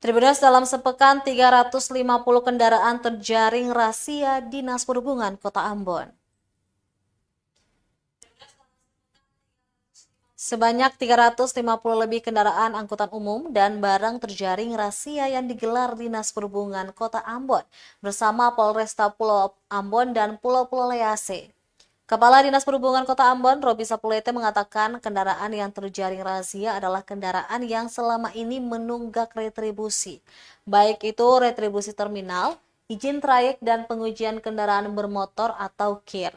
Tribunnews, dalam sepekan 350 kendaraan terjaring razia Dinas Perhubungan Kota Ambon. Sebanyak 350 lebih kendaraan angkutan umum dan barang terjaring razia yang digelar Dinas Perhubungan Kota Ambon bersama Polresta Pulau Ambon dan Pulau-Pulau Lease. Kepala Dinas Perhubungan Kota Ambon, Robi Sapulete, mengatakan kendaraan yang terjaring razia adalah kendaraan yang selama ini menunggak retribusi, baik itu retribusi terminal, izin trayek, dan pengujian kendaraan bermotor atau KIR.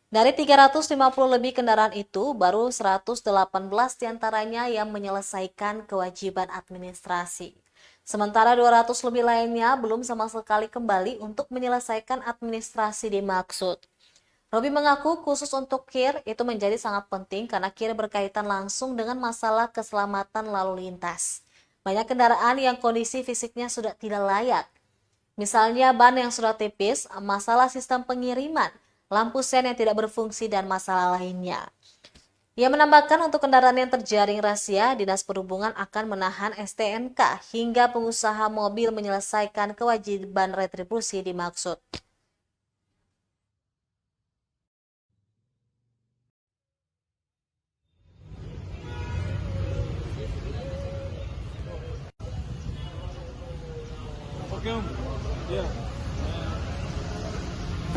Dari 350 lebih kendaraan itu, baru 118 diantaranya yang menyelesaikan kewajiban administrasi. Sementara 200 lebih lainnya belum sama sekali kembali untuk menyelesaikan administrasi dimaksud. Robi mengaku khusus untuk KIR itu menjadi sangat penting karena KIR berkaitan langsung dengan masalah keselamatan lalu lintas. Banyak kendaraan yang kondisi fisiknya sudah tidak layak. Misalnya ban yang sudah tipis, masalah sistem pengiriman, lampu sen yang tidak berfungsi, dan masalah lainnya. Ia menambahkan untuk kendaraan yang terjaring razia, Dinas Perhubungan akan menahan STNK hingga pengusaha mobil menyelesaikan kewajiban retribusi dimaksud. Ya.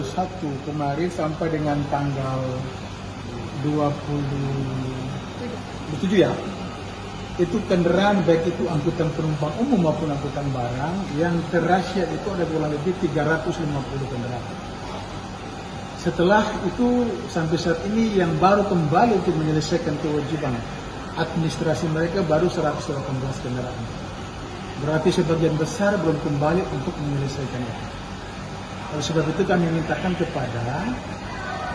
Satu kemarin sampai dengan tanggal 27 ya, itu kendaraan baik itu angkutan penumpang umum maupun angkutan barang yang terrazia itu ada kurang lebih 350 kendaraan. Setelah itu sampai saat ini yang baru kembali untuk menyelesaikan kewajiban administrasi mereka baru 118 kendaraan. Berarti sebagian besar belum kembali untuk menyelesaikan itu. Oleh sebab itu kami mintakan kepada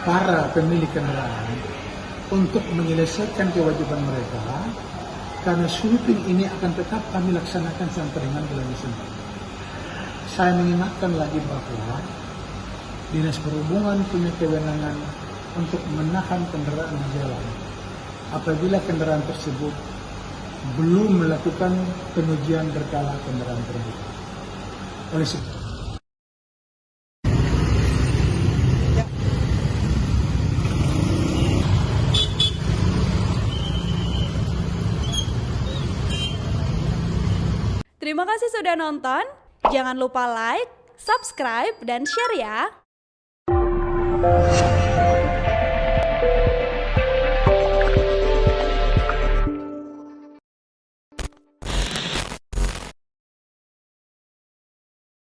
para pemilik kendaraan untuk menyelesaikan kewajiban mereka, karena sweeping ini akan tetap kami laksanakan sampai dengan bulan Desember. Saya mengingatkan lagi bahwa Dinas Perhubungan punya kewenangan untuk menahan kendaraan di jalan apabila kendaraan tersebut belum melakukan pengujian berkala kendaraan tersebut. Oleh sebab Terima kasih sudah nonton. Jangan lupa like, subscribe, dan share ya.